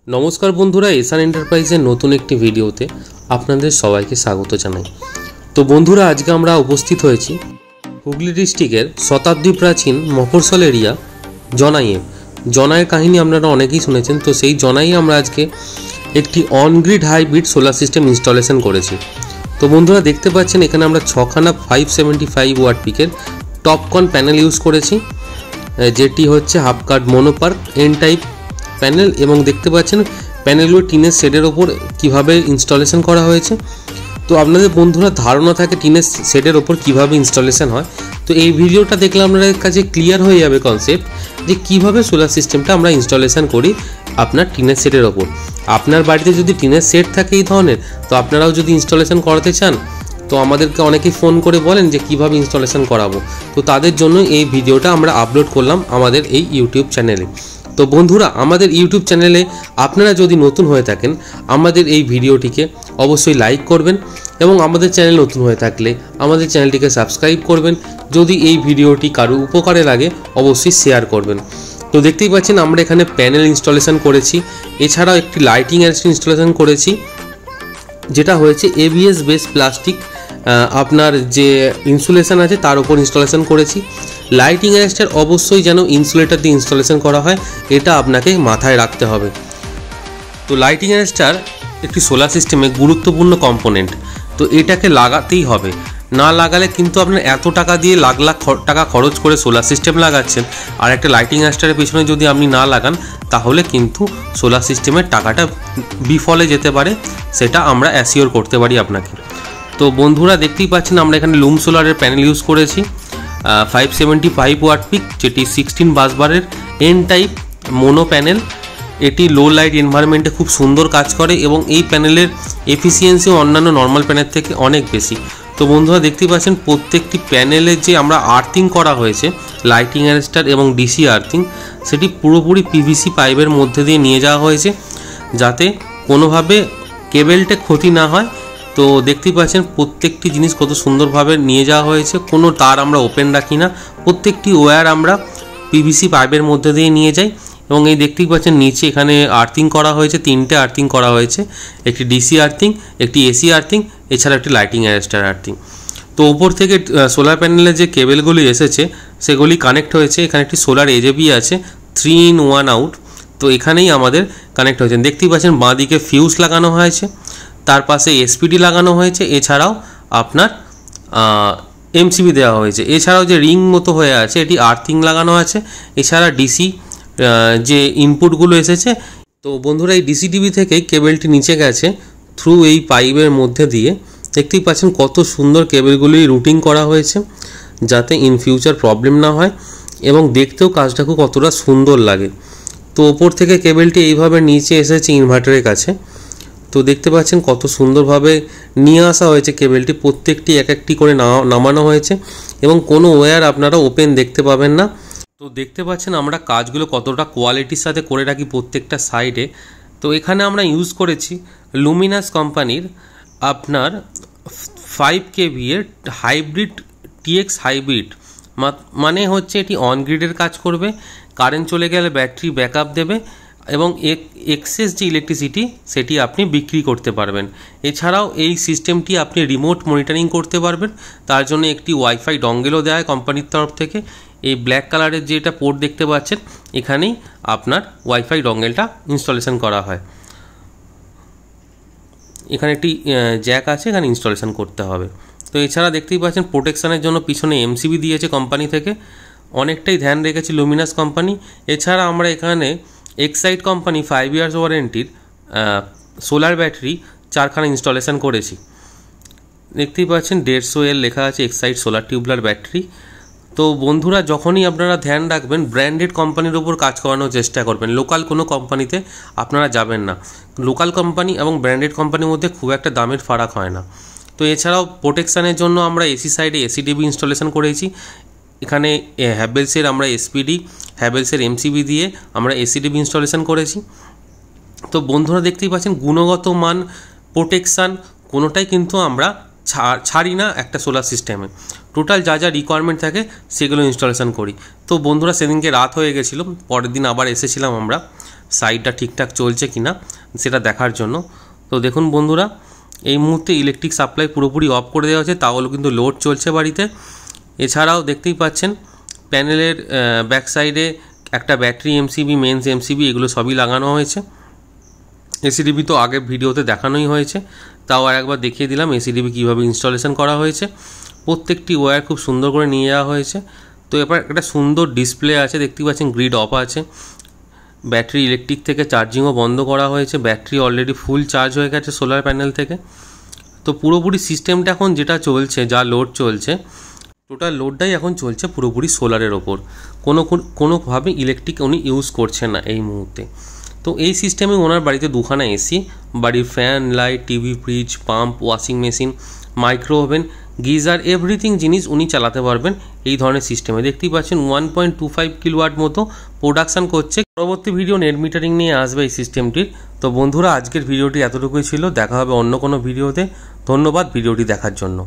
नमस्कार बंधुरा एसान एंटारप्राइजेर नतून एकटी भिडियोते आपनादेर सबाइके स्वागत जानाई। तो बंधुरा आज के आमरा उपस्थित हयेछि हुगली डिस्ट्रिक्टेर शताब्दी प्राचीन मफस्वल एरिया जनाइए। जनाइয়ের কাহিনী আপনারা অনেকেই শুনেছেন। তো সেই জনাইয়ে আমরা আজকে একটি on grid hybrid solar system installation করেছি। তো বন্ধুরা দেখতে পাচ্ছেন এখানে আমরা 6খানা 575 ওয়াট পিকের টপকন প্যানেল ইউজ করেছি, যেটি হচ্ছে half cut mono PERC N type panel. এবং দেখতে পাচ্ছেন প্যানেলগুলো টিনের শেডের ওপর কিভাবে ইনস্টলেশন করা হয়েছে। তো আপনাদের বন্ধুরা ধারণা থাকে টিনের শেডের ওপর কিভাবে ইনস্টলেশন হয়। তো এই ভিডিওটা দেখলে আপনাদের কাছে ক্লিয়ার হয়ে যাবে কনসেপ্ট যে কিভাবে সোলার সিস্টেমটা আমরা ইনস্টলেশন করি আপনার টিনের শেডের ওপর। আপনার বাড়িতে যদি টিনের শেড থাকে এই ধরনের, তো আপনারাও যদি ইনস্টলেশন করাতে চান তো আমাদেরকে অনেকেই ফোন করে বলেন যে কিভাবে ইনস্টলেশন করাবো। তো তাদের জন্য এই ভিডিওটা আমরা আপলোড করলাম আমাদের এই ইউটিউব চ্যানেলে। তো বন্ধুরা আমাদের ইউটিউব চ্যানেলে আপনারা যদি নতুন হয়ে থাকেন আমাদের এই ভিডিওটিকে অবশ্যই লাইক করবেন এবং আমাদের চ্যানেল নতুন হয়ে থাকলে আমাদের চ্যানেলটিকে সাবস্ক্রাইব করবেন। যদি এই ভিডিওটি কারো উপকারে লাগে অবশ্যই শেয়ার করবেন। তো দেখতেই পাচ্ছেন আমরা এখানে প্যানেল ইনস্টলেশন করেছি, এছাড়াও একটি লাইটিং অ্যারেস্ট ইনস্টলেশন করেছি, যেটা হয়েছে এবিএস বেস প্লাস্টিক আপনার যে ইনসুলেশন আছে তার উপর ইনস্টলেশন করেছি। লাইটিং অ্যারেস্টার অবশ্যই যেন ইনসুলেটর দিয়ে ইনস্টলেশন করা হয়, এটা আপনাকে মাথায় রাখতে হবে। তো লাইটিং অ্যারেস্টার একটি সোলার সিস্টেমে গুরুত্বপূর্ণ কম্পোনেন্ট, তো এটাকে লাগাতেই হবে। না লাগালে কিন্তু আপনার এত টাকা দিয়ে লাখ লাখ টাকা খরচ করে সোলার সিস্টেম লাগাচ্ছেন, আর একটা লাইটিং অ্যারেস্টারের পিছনে যদি আপনি না লাগান তাহলে কিন্তু সোলার সিস্টেমের টাকাটা বিফলে যেতে পারে, সেটা আমরা অ্যাসিওর করতে পারি আপনাকে। তো বন্ধুরা দেখতেই পাচ্ছেন আমরা এখানে লুম সোলারের প্যানেল ইউজ করেছি 575 ওয়াট পিক, যেটি 16 বাসবারের এন টাইপ মোনো প্যানেল। এটি লো লাইট এনভায়রনমেন্টে খুব সুন্দর কাজ করে এবং এই প্যানেলের এফিসিয়েন্সি অন্যান্য নর্মাল প্যানেল থেকে অনেক বেশি। তো বন্ধুরা দেখতেই পাচ্ছেন প্রত্যেকটি প্যানেলে যে আমরা আর্থিং করা হয়েছে লাইটিং অ্যারেস্টার এবং ডিসি আর্থিং, সেটি পুরোপুরি পিভিসি পাইপের মধ্যে দিয়ে নিয়ে যাওয়া হয়েছে যাতে কোনোভাবে কেবেলটা ক্ষতি না হয়। তো দেখতেই পাচ্ছেন প্রত্যেকটি জিনিস কত সুন্দরভাবে নিয়ে যাওয়া হয়েছে, কোনো তার আমরা ওপেন রাখি না, প্রত্যেকটি ওয়্যার আমরা পিভিসি পাইপের মধ্যে দিয়ে নিয়ে যাই। এবং এই দেখতেই পাচ্ছেন নিচে এখানে আর্থিং করা হয়েছে, 3টে আর্থিং করা হয়েছে, একটি ডিসি আর্থিং, একটি এসি আর্থিং, এছাড়া একটি লাইটিং অ্যারেস্টার আর্থিং। তো উপর থেকে সোলার প্যানেলে যে কেবেলগুলি এসেছে সেগুলি কানেক্ট হয়েছে। এখানে একটি সোলার এজেবি আছে 3 in 1 আউট, তো এখানেই আমাদের কানেক্ট হয়েছে। দেখতেই পাচ্ছেন বাঁ দিকে ফিউজ লাগানো হয়েছে, তার পাশে এসপিডি লাগানো হয়েছে, এছাড়াও আপনার এমসিবি দেওয়া হয়েছে। এছাড়াও যে রিং মতো হয়ে আছে এটি আর্থিং লাগানো আছে, এছাড়া ডিসি যে ইনপুটগুলো এসেছে। তো বন্ধুরা এই ডিসি টিভি থেকে কেবেলটি নিচে গেছে থ্রু এই পাইপের মধ্যে দিয়ে। দেখতেই পাচ্ছেন কত সুন্দর কেবেলগুলি রুটিং করা হয়েছে যাতে ইন ফিউচার প্রবলেম না হয় এবং দেখতেও কাজটা খুব কতটা সুন্দর লাগে। তো ওপর থেকে কেবেলটি এইভাবে নিচে এসেছে ইনভার্টারের কাছে। তো দেখতে পাচ্ছেন কত সুন্দরভাবে নিয়ে আসা হয়েছে কেবেলটি, প্রত্যেকটি এক একটি করে নামানো হয়েছে এবং কোনো ওয়্যার আপনারা ওপেন দেখতে পাবেন না। তো দেখতে পাচ্ছেন আমরা কাজগুলো কতটা কোয়ালিটির সাথে করে রাখি প্রত্যেকটা সাইডে। তো এখানে আমরা ইউজ করেছি লুমিনাস কোম্পানির আপনার 5 kVA এর হাইব্রিড টিএক্স হাইব্রিড, মানে হচ্ছে এটি অন গ্রিডের কাজ করবে, কারেন্ট চলে গেলে ব্যাটারি ব্যাকআপ দেবে এবং এক্সেস যে ইলেকট্রিসিটি সেটি আপনি বিক্রি করতে পারবেন। এছাড়াও এই সিস্টেমটি আপনি রিমোট মনিটরিং করতে পারবেন, তার জন্য একটি ওয়াইফাই ডঙ্গেলও দেওয়া হয় কোম্পানির তরফ থেকে। এই ব্ল্যাক কালারের যেটা পোর্ট দেখতে পাচ্ছেন এখানেই আপনার ওয়াইফাই ডঙ্গেলটা ইনস্টলেশন করা হয়। এখানে একটি জ্যাক আছে, এখানে ইনস্টলেশন করতে হবে। তো এছাড়া দেখতেই পাচ্ছেন প্রোটেকশানের জন্য পিছনে এমসিবি দিয়েছে কোম্পানি থেকে, অনেকটাই ধ্যান রেখেছে লুমিনাস কোম্পানি। এছাড়া আমরা এখানে এক্সাইড কোম্পানি 5 years ওয়ারেন্টির সোলার ব্যাটারি 4খানা ইনস্টলেশন করেছি। দেখতেই পাচ্ছেন 150L লেখা আছে এক্সাইড সোলার টিউবলার ব্যাটারি। তো বন্ধুরা যখনই আপনারা ধ্যান রাখবেন ব্র্যান্ডেড কোম্পানির ওপর কাজ করানোর চেষ্টা করবেন, লোকাল কোনো কোম্পানিতে আপনারা যাবেন না। লোকাল কোম্পানি এবং ব্র্যান্ডেড কোম্পানির মধ্যে খুব একটা দামের ফারাক হয় না। তো এছাড়াও প্রোটেকশানের জন্য আমরা এসি সাইডে এসিডিবি ইনস্টলেশন করেছি। এখানে হ্যাভেলসের আমরা এসপিডি, হ্যাভেলসের এমসিবি দিয়ে আমরা এসিডিবি ইনস্টলেশন করেছি। তো বন্ধুরা দেখতেই পাচ্ছেন গুণগত মান, প্রোটেকশান কোনোটাই কিন্তু আমরা ছাড়ি না একটা সোলার সিস্টেমে। টোটাল যা যা রিকোয়ারমেন্ট থাকে সেগুলো ইনস্টলেশন করি। তো বন্ধুরা সেদিনকে রাত হয়ে গেছিলো, পরের দিন আবার এসেছিলাম আমরা সাইডটা ঠিকঠাক চলছে কিনা সেটা দেখার জন্য। তো দেখুন বন্ধুরা, এই মুহূর্তে ইলেকট্রিক সাপ্লাই পুরোপুরি অফ করে দেওয়া হয়েছে, তাহলে কিন্তু লোড চলছে বাড়িতে। এছাড়াও দেখতেই পাচ্ছেন প্যানেলের ব্যাক সাইডে একটা ব্যাটারি এমসিবি, মেন্স এমসিবি, এগুলো সবই লাগানো হয়েছে। এসিডিবি তো আগে ভিডিওতে দেখানোই হয়েছে, তাও আর একবার দেখিয়ে দিলাম এসিডিবি কীভাবে ইনস্টলেশন করা হয়েছে। প্রত্যেকটি ওয়্যার খুব সুন্দর করে নিয়ে যাওয়া হয়েছে। তো এবার একটা সুন্দর ডিসপ্লে আছে, দেখতেই পাচ্ছেন গ্রিড অফ আছে। ব্যাটারি ইলেকট্রিক থেকে চার্জিংও বন্ধ করা হয়েছে, ব্যাটারি অলরেডি ফুল চার্জ হয়ে গেছে সোলার প্যানেল থেকে। তো পুরোপুরি সিস্টেমটা এখন যেটা চলছে, যা লোড চলছে, টোটাল লোডটাই এখন চলছে পুরোপুরি সোলারের ওপর। কোনোভাবে ইলেকট্রিক উনি ইউজ করছেন না এই মুহূর্তে। তো এই সিস্টেমে ওনার বাড়িতে দুখানা এসি, বাড়ির fan, light, TV, fridge, pump, washing machine, micro oven, geyser, everything জিনিস উনি চালাতে পারবেন এই ধরনের সিস্টেমে। দেখতেই পাচ্ছেন 1.25 কিলোওয়াট মতো প্রোডাকশান করছে। পরবর্তী ভিডিও নেট মিটারিং নিয়ে আসবে এই সিস্টেমটির। তো বন্ধুরা, আজকের ভিডিওটি এতটুকুই ছিল, দেখা হবে অন্য কোনো ভিডিওতে। ধন্যবাদ ভিডিওটি দেখার জন্য।